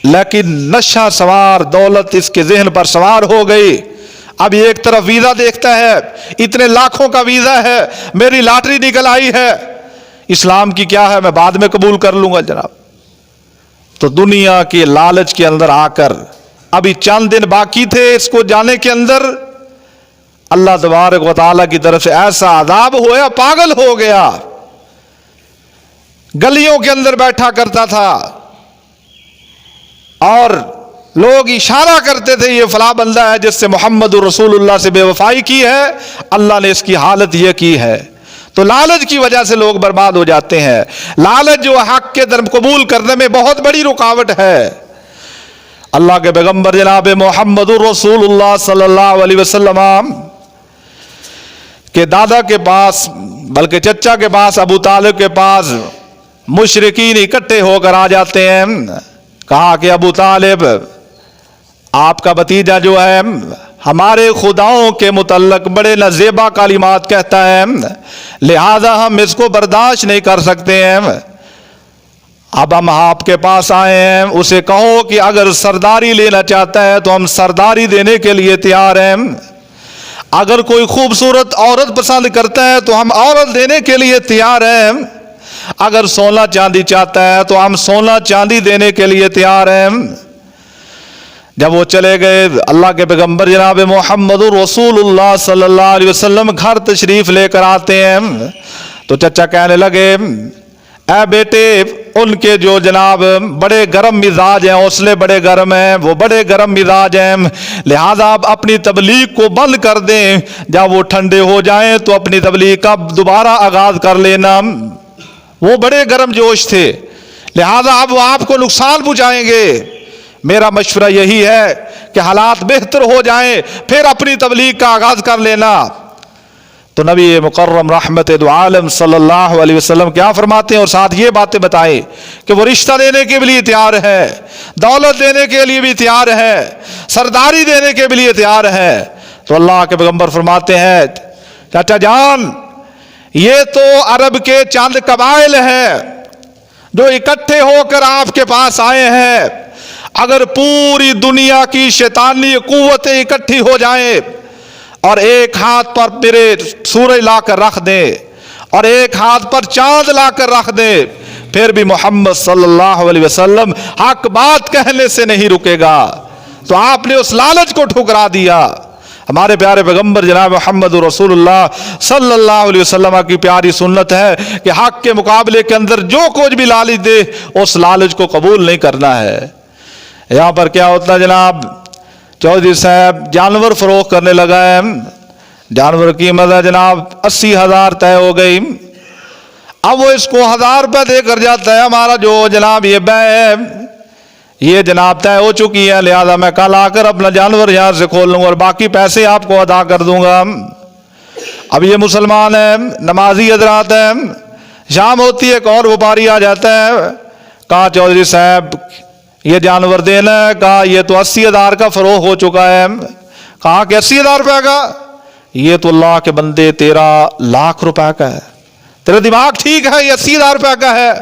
लेकिन नशा सवार दौलत इसके जहन पर सवार हो गई, अब एक तरफ वीजा देखता है, इतने लाखों का वीजा है, मेरी लॉटरी निकल आई है, इस्लाम की क्या है, मैं बाद में कबूल कर लूंगा जनाब। तो दुनिया के लालच के अंदर आकर अभी चंद दिन बाकी थे इसको जाने के अंदर, अल्लाह तबारक व तआला की तरफ से ऐसा अजाब होया, पागल हो गया। गलियों के अंदर बैठा करता था और लोग इशारा करते थे ये फला बंदा है जिससे मोहम्मद रसूलुल्लाह से बेवफाई की है, अल्लाह ने इसकी हालत ये की है। तो लालच की वजह से लोग बर्बाद हो जाते हैं। लालच जो हक के धर्म कबूल करने में बहुत बड़ी रुकावट है। अल्लाह के पैगंबर जनाब मोहम्मद रसूलुल्लाह सल्लल्लाहु अलैहि वसल्लम के दादा के पास, बल्कि चचा के पास, अबू तालिब के पास मुशरिकीन इकट्ठे होकर आ जाते हैं। कहा कि अबू तालिब, आपका भतीजा जो है हमारे खुदाओं के मुतल्लक बड़े नज़ेबा कालिमात कहता है, लिहाजा हम इसको बर्दाश्त नहीं कर सकते हैं। अब हम आपके पास आए हैं, उसे कहो कि अगर सरदारी लेना चाहता है तो हम सरदारी देने के लिए तैयार हैं। अगर कोई खूबसूरत औरत पसंद करता है तो हम औरत देने के लिए तैयार हैं। अगर सोना चांदी चाहता है तो हम सोना चांदी देने के लिए तैयार हैं। जब वो चले गए, अल्लाह के पैगंबर जनाब मोहम्मद रसूलुल्लाह सल्लल्लाहु अलैहि वसल्लम घर तशरीफ लेकर आते हैं। तो चचा कहने लगे, ऐ बेटे, उनके जो जनाब बड़े गर्म मिजाज हैं, हौसले बड़े गर्म हैं, वो बड़े गर्म मिजाज हैं, लिहाजा आप अपनी तबलीग को बंद कर दें। जब वो ठंडे हो जाएं तो अपनी तबलीग का दोबारा आगाज कर लेना। वो बड़े गर्म जोश थे, लिहाजा अब वो आपको नुकसान पहुंचाएंगे। मेरा मशवरा यही है कि हालात बेहतर हो जाएं फिर अपनी तबलीग का आगाज कर लेना। तो नबी मुकर्रम रहमत दो आलम सल्लल्लाहु अलैहि वसल्लम क्या फरमाते हैं और साथ ये बातें बताएं कि वो रिश्ता देने के लिए तैयार है, दौलत देने के लिए भी तैयार है, सरदारी देने के लिए तैयार है। तो अल्लाह के पैगंबर फरमाते हैं, चाचा जान, ये तो अरब के चंद कबाइल हैं जो इकट्ठे होकर आपके पास आए हैं। अगर पूरी दुनिया की शैतानी कुव्वतें इकट्ठी हो जाएं और एक हाथ पर मेरे सूरज लाकर रख दे और एक हाथ पर चांद लाकर रख दे, फिर भी मोहम्मद सल्लल्लाहु अलैहि वसल्लम हक बात कहने से नहीं रुकेगा। तो आपने उस लालच को ठुकरा दिया। हमारे प्यारे पैगंबर जनाब मोहम्मद रसूलुल्लाह सल्लल्लाहु अलैहि वसल्लम की प्यारी सुन्नत है कि हक के मुकाबले के अंदर जो कुछ भी लालच दे उस लालच को कबूल नहीं करना है। यहाँ पर क्या होता है जनाब, चौधरी साहब जानवर फरोख्त करने लगा है, जानवर की कीमत है जनाब 80,000 तय हो गई। अब वो इसको 1000 रुपये देकर जाता है, हमारा जो जनाब ये बै है ये जनाब तय हो चुकी है, लिहाजा मैं कल आकर अपना जानवर यहाँ से खोल लूँगा और बाकी पैसे आपको अदा कर दूंगा। अब ये मुसलमान है, नमाजी हजरात है, शाम होती है एक और व्यापारी आ जाता है, कहा चौधरी साहब ये जानवर देना है, कहा ये तो 80,000 का फरोख हो चुका है। कहा कि 80,000 रुपये का, ये तो अल्लाह के बंदे 13 लाख रुपए का है। तेरा दिमाग ठीक है, ये 80,000 रुपये का है।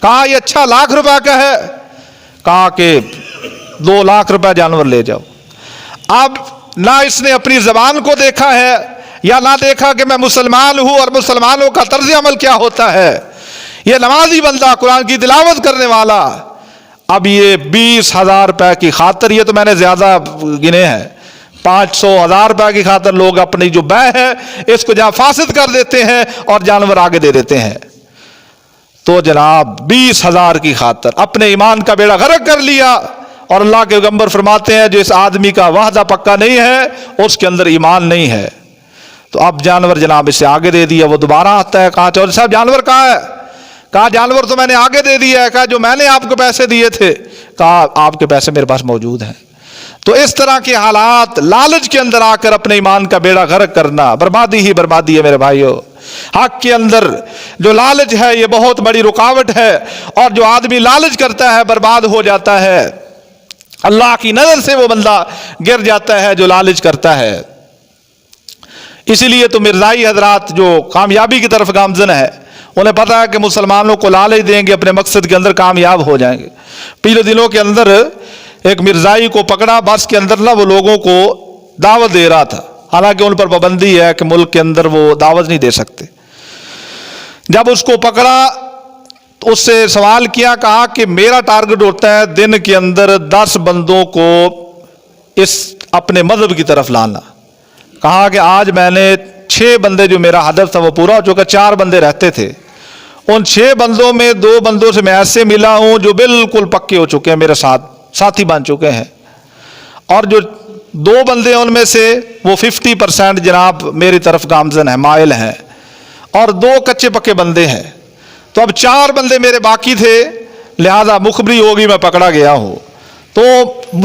कहा ये अच्छा लाख रुपए का है। कहा कि 2 लाख रुपए जानवर ले जाओ। अब ना इसने अपनी जबान को देखा है या ना देखा कि मैं मुसलमान हूं और मुसलमानों का तर्ज अमल क्या होता है। ये नमाजी बंदा, कुरान की तिलावत करने वाला, अब ये 20,000 रुपए की खातर, ये तो मैंने ज्यादा गिने हैं, 500,000 रुपए की खातर लोग अपनी जो बै है इसको जहां फासिद कर देते हैं और जानवर आगे दे देते हैं। तो जनाब 20,000 की खातर अपने ईमान का बेड़ा गर्क कर लिया। और अल्लाह के पैगंबर फरमाते हैं जो इस आदमी का वादा पक्का नहीं है उसके अंदर ईमान नहीं है। तो अब जानवर जनाब इसे आगे दे दिया। वो दोबारा आता है, कहा चौधरी साहब जानवर कहाँ है। कहा जानवर तो मैंने आगे दे दिया है। कहा जो मैंने आपको पैसे दिए थे। कहा आपके पैसे मेरे पास मौजूद हैं। तो इस तरह के हालात, लालच के अंदर आकर अपने ईमान का बेड़ा गर्क करना बर्बादी ही बर्बादी है मेरे भाइयों। हक के अंदर जो लालच है ये बहुत बड़ी रुकावट है और जो आदमी लालच करता है बर्बाद हो जाता है। अल्लाह की नजर से वो बंदा गिर जाता है जो लालच करता है। इसीलिए तो मिर्जाई हजरात जो कामयाबी की तरफ गामजन है, उन्हें पता है कि मुसलमानों को लालच देंगे अपने मकसद के अंदर कामयाब हो जाएंगे। पिछले दिनों के अंदर एक मिर्जाई को पकड़ा, बस के अंदर ना वो लोगों को दावत दे रहा था, हालांकि उन पर पाबंदी है कि मुल्क के अंदर वो दावत नहीं दे सकते। जब उसको पकड़ा तो उससे सवाल किया, कहा कि मेरा टारगेट होता है दिन के अंदर 10 बंदों को इस अपने मजहब की तरफ लाना। कहा कि आज मैंने 6 बंदे, जो मेरा हदफ था वो पूरा हो चुका, 4 बंदे रहते थे, उन 6 बंदों में 2 बंदों से मैं ऐसे मिला हूं जो बिल्कुल पक्के हो चुके हैं, मेरे साथी बन चुके हैं, और जो 2 बंदे उनमें से वो 50% जनाब मेरी तरफ गामजन है, माइल हैं, और 2 कच्चे पक्के बंदे हैं। तो अब 4 बंदे मेरे बाकी थे, लिहाजा मुखबरी होगी मैं पकड़ा गया हूं। तो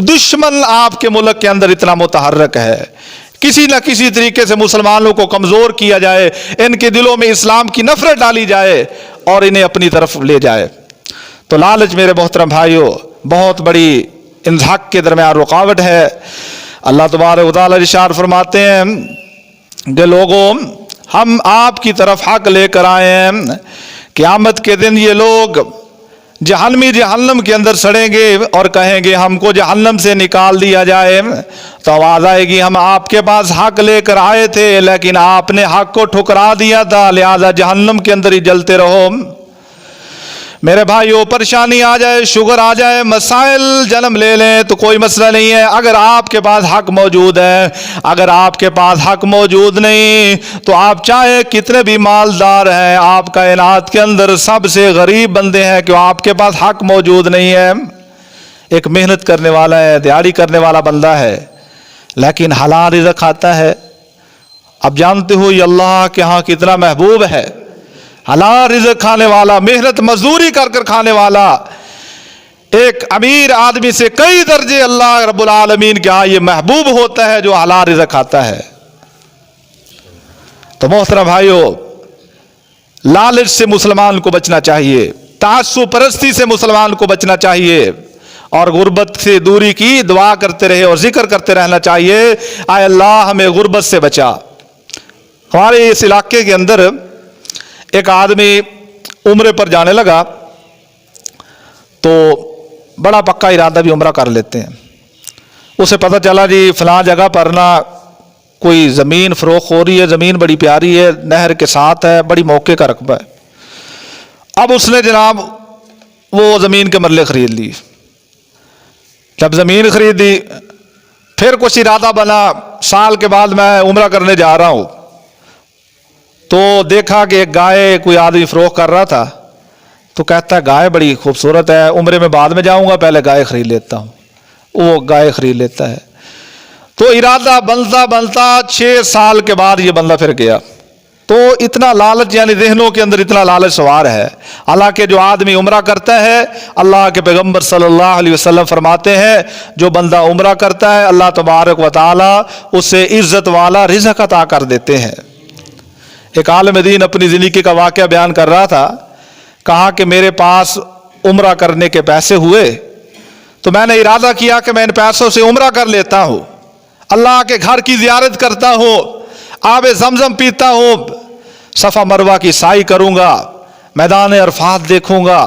दुश्मन आपके मुल्क के अंदर इतना मुतहर्रक है, किसी न किसी तरीके से मुसलमानों को कमजोर किया जाए, इनके दिलों में इस्लाम की नफरत डाली जाए और इन्हें अपनी तरफ ले जाए। तो लालच मेरे मोहतरम भाइयों बहुत बड़ी इन हक के दरमियान रुकावट है। अल्लाह तबारक व तआला इरशाद फरमाते हैं कि लोगों, हम आपकी तरफ हक लेकर आए हैं, क़यामत के दिन ये लोग जहन्नम के अंदर सड़ेंगे और कहेंगे हमको जहन्नम से निकाल दिया जाए। तो आवाज़ आएगी, हम आपके पास हक लेकर आए थे लेकिन आपने हक को ठुकरा दिया था, लिहाजा जहन्नम के अंदर ही जलते रहो। मेरे भाइयों, परेशानी आ जाए, शुगर आ जाए, मसाइल जन्म ले लें तो कोई मसला नहीं है, अगर आपके पास हक मौजूद है। अगर आपके पास हक मौजूद नहीं तो आप चाहे कितने भी मालदार हैं, आप कायनात के अंदर सबसे गरीब बंदे हैं, क्यों आपके पास हक मौजूद नहीं है। एक मेहनत करने वाला है, दिहाड़ी करने वाला बंदा है, लेकिन हलाल रिज़्क़ खाता है। अब जानते हो ये अल्लाह के यहाँ कितना महबूब है, हलाल रिज़्क़ खाने वाला, मेहनत मजदूरी कर कर खाने वाला, एक अमीर आदमी से कई दर्जे अल्लाह रब्बुल आलमीन के यहाँ ये महबूब होता है जो हलाल रिज़्क़ खाता है। तो मोहतरम भाइयों, लालच से मुसलमान को बचना चाहिए, तासुब परस्ती से मुसलमान को बचना चाहिए, और गुर्बत से दूरी की दुआ करते रहे और जिक्र करते रहना चाहिए, आए अल्लाह हमें गुर्बत से बचा। हमारे इस इलाके के अंदर एक आदमी उम्रे पर जाने लगा तो बड़ा पक्का इरादा भी उम्रा कर लेते हैं। उसे पता चला जी फलां जगह पर ना कोई ज़मीन फ़रोख्त हो रही है, ज़मीन बड़ी प्यारी है, नहर के साथ है, बड़ी मौके का रकबा है। अब उसने जनाब वो ज़मीन के मरले ख़रीद ली। जब ज़मीन खरीदी फिर कुछ इरादा बना, साल के बाद मैं उम्रा करने जा रहा हूँ, तो देखा कि एक गाय कोई आदमी फ़रोख्त कर रहा था, तो कहता है गाय बड़ी खूबसूरत है, उम्रे में बाद में जाऊंगा, पहले गाय खरीद लेता हूँ। वो गाय खरीद लेता है। तो इरादा बनता बनता 6 साल के बाद ये बंदा फिर गया। तो इतना लालच, यानी ज़हनों के अंदर इतना लालच सवार है। हालांकि जो आदमी उम्रा करता है, अल्लाह के पैगम्बर सल्लल्लाहु अलैहि वसल्लम फरमाते हैं, जो बंदा उम्रा करता है अल्लाह तबारक व तआला उसे इज़्ज़त वाला रिज़्क़ अता कर देते हैं। एक आलिम दीन अपनी ज़िंदगी का वाक़या बयान कर रहा था, कहा कि मेरे पास उम्रा करने के पैसे हुए तो मैंने इरादा किया कि मैं इन पैसों से उम्रा कर लेता हूँ, अल्लाह के घर की ज़ियारत करता हूँ, आब ज़मज़म पीता हूँ, सफ़ा मरवा की साई करूँगा, मैदान अरफात देखूँगा,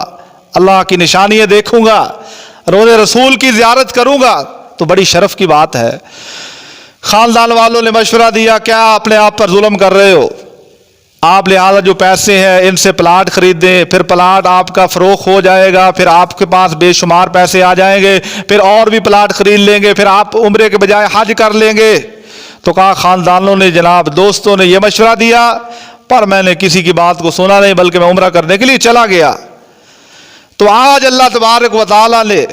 अल्लाह की निशानियाँ देखूँगा, रोज़े रसूल की ज़ियारत करूँगा। तो बड़ी शर्फ़ की बात है। ख़ानदान वालों ने मशवरा दिया, क्या अपने आप पर जुल्म कर रहे हो, आप लिहाजा जो पैसे हैं इनसे प्लाट खरीदें, फिर प्लाट आपका फ़रोख्त हो जाएगा, फिर आपके पास बेशुमार पैसे आ जाएंगे, फिर और भी प्लाट खरीद लेंगे, फिर आप उम्रे के बजाय हज कर लेंगे। तो कहा ख़ानदानों ने, जनाब दोस्तों ने यह मशवरा दिया, पर मैंने किसी की बात को सुना नहीं, बल्कि मैं उम्रा करने के लिए चला गया। तो आज अल्लाह तबारक व तआला ने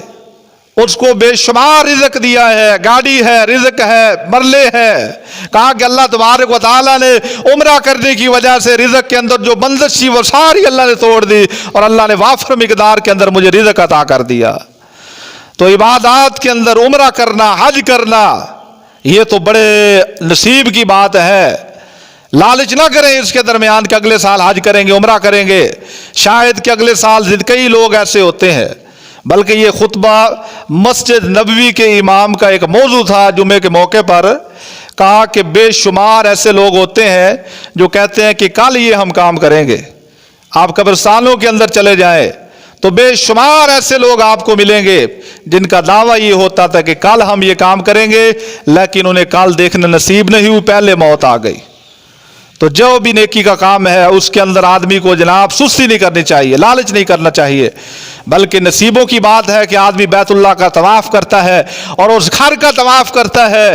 उसको बेशुमार रिज़्क़ दिया है, गाड़ी है, रिज़्क़ है, मरले है। कहा कि अल्लाह तबारक व तआला ने उम्रा करने की वजह से रिज़्क़ के अंदर जो बंदिश थी वो सारी अल्लाह ने तोड़ दी, और अल्लाह ने वाफर मिकदार के अंदर मुझे रिज़्क़ अता कर दिया। तो इबादत के अंदर उम्रा करना, हज करना, ये तो बड़े नसीब की बात है। लालच ना करें इसके दरमियान कि अगले साल हज करेंगे, उम्रा करेंगे, शायद कि अगले साल कई लोग ऐसे होते हैं। बल्कि ये खुतबा मस्जिद नबवी के इमाम का एक मौजू था जुमे के मौके पर। कहा कि बेशुमार ऐसे लोग होते हैं जो कहते हैं कि कल ये हम काम करेंगे। आप कब्रिस्तानों के अंदर चले जाएं तो बेशुमार ऐसे लोग आपको मिलेंगे जिनका दावा ये होता था कि कल हम ये काम करेंगे, लेकिन उन्हें कल देखने नसीब नहीं हुई, पहले मौत आ गई। तो जो भी नेकी का काम है उसके अंदर आदमी को जनाब सुस्ती नहीं करनी चाहिए, लालच नहीं करना चाहिए, बल्कि नसीबों की बात है कि आदमी बैतुल्लाह का तवाफ करता है और उस घर का तवाफ करता है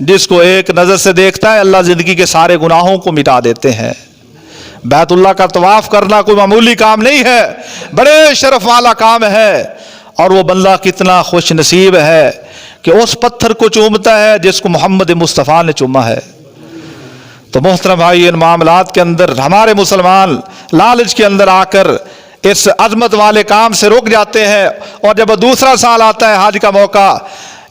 जिसको एक नज़र से देखता है अल्लाह ज़िंदगी के सारे गुनाहों को मिटा देते हैं। बैतुल्लाह का तवाफ करना कोई मामूली काम नहीं है, बड़े शरफ वाला काम है। और वो बंदा कितना खुश नसीब है कि उस पत्थर को चूमता है जिसको मोहम्मद मुस्तफ़ा ने चूमा है। तो मोहतरम भाई, इन मामलात के अंदर हमारे मुसलमान लालच के अंदर आकर इस अजमत वाले काम से रुक जाते हैं, और जब दूसरा साल आता है हज का मौका,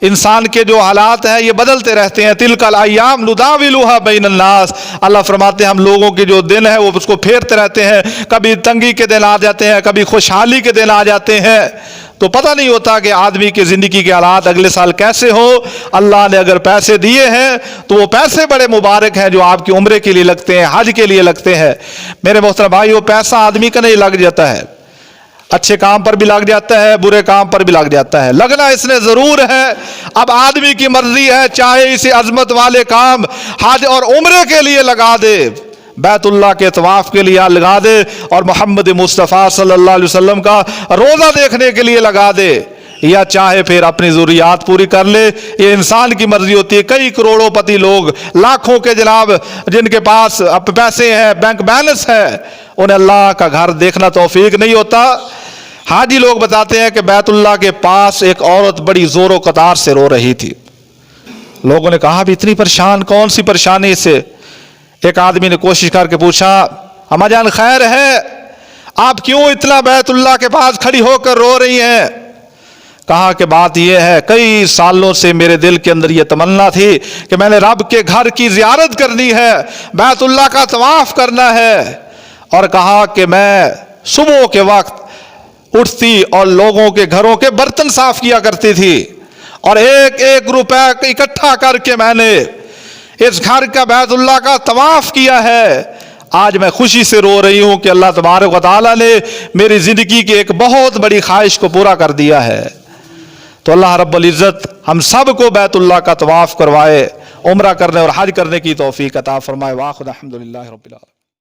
इंसान के जो हालात हैं ये बदलते रहते हैं। तिलकल अय्याम नुदाविलुहा बैनन नास, अल्लाह फरमाते हैं हम लोगों के जो दिन है वो उसको फेरते रहते हैं, कभी तंगी के दिन आ जाते हैं, कभी खुशहाली के दिन आ जाते हैं। तो पता नहीं होता कि आदमी की ज़िंदगी के हालात अगले साल कैसे हो। अल्लाह ने अगर पैसे दिए हैं तो वो पैसे बड़े मुबारक हैं जो आपकी उम्रे के लिए लगते हैं, हज के लिए लगते हैं। मेरे मोहतरम भाई, वो पैसा आदमी का नहीं लग जाता है, अच्छे काम पर भी लग जाता है, बुरे काम पर भी लग जाता है, लगना इसने ज़रूर है। अब आदमी की मर्जी है, चाहे इसे अजमत वाले काम हज और उम्रे के लिए लगा दे, बैतुल्लाह के तवाफ के लिए लगा दे, और मोहम्मद मुस्तफ़ा सल्लल्लाहु अलैहि वसल्लम का रोज़ा देखने के लिए लगा दे, या चाहे फिर अपनी ज़रूरियात पूरी कर ले। ये इंसान की मर्जी होती है। कई करोड़ोंपति लोग, लाखों के जनाब जिनके पास अब पैसे हैं, बैंक बैलेंस है, उन्हें अल्लाह का घर देखना तौफीक नहीं होता। हाजी लोग बताते हैं कि बैतुल्लाह के पास एक औरत बड़ी ज़ोरों कतार से रो रही थी। लोगों ने कहा भी इतनी परेशान, कौन सी परेशानी से? एक आदमी ने कोशिश करके पूछा, अम्मा जान खैर है, आप क्यों इतना बैतुल्लाह के पास खड़ी होकर रो रही हैं? कहा कि बात यह है, कई सालों से मेरे दिल के अंदर यह तमन्ना थी कि मैंने रब के घर की ज़ियारत करनी है, बैतुल्लाह का तवाफ करना है। और कहा कि मैं सुबह के वक्त उठती और लोगों के घरों के बर्तन साफ किया करती थी, और एक एक रुपया इकट्ठा करके मैंने इस घर का बैतुल्लाह का तवाफ किया है। आज मैं खुशी से रो रही हूं कि अल्लाह तबारक व तआला ने मेरी जिंदगी की एक बहुत बड़ी ख्वाहिश को पूरा कर दिया है। तो अल्लाह रब्बुल इज़्ज़त हम सब को बैतुल्लाह का तवाफ करवाए, उम्रा करने और हज करने की तौफीक अता फरमाए। वाखिर अल्हम्दुलिल्लाहि रब्बिल आलमीन।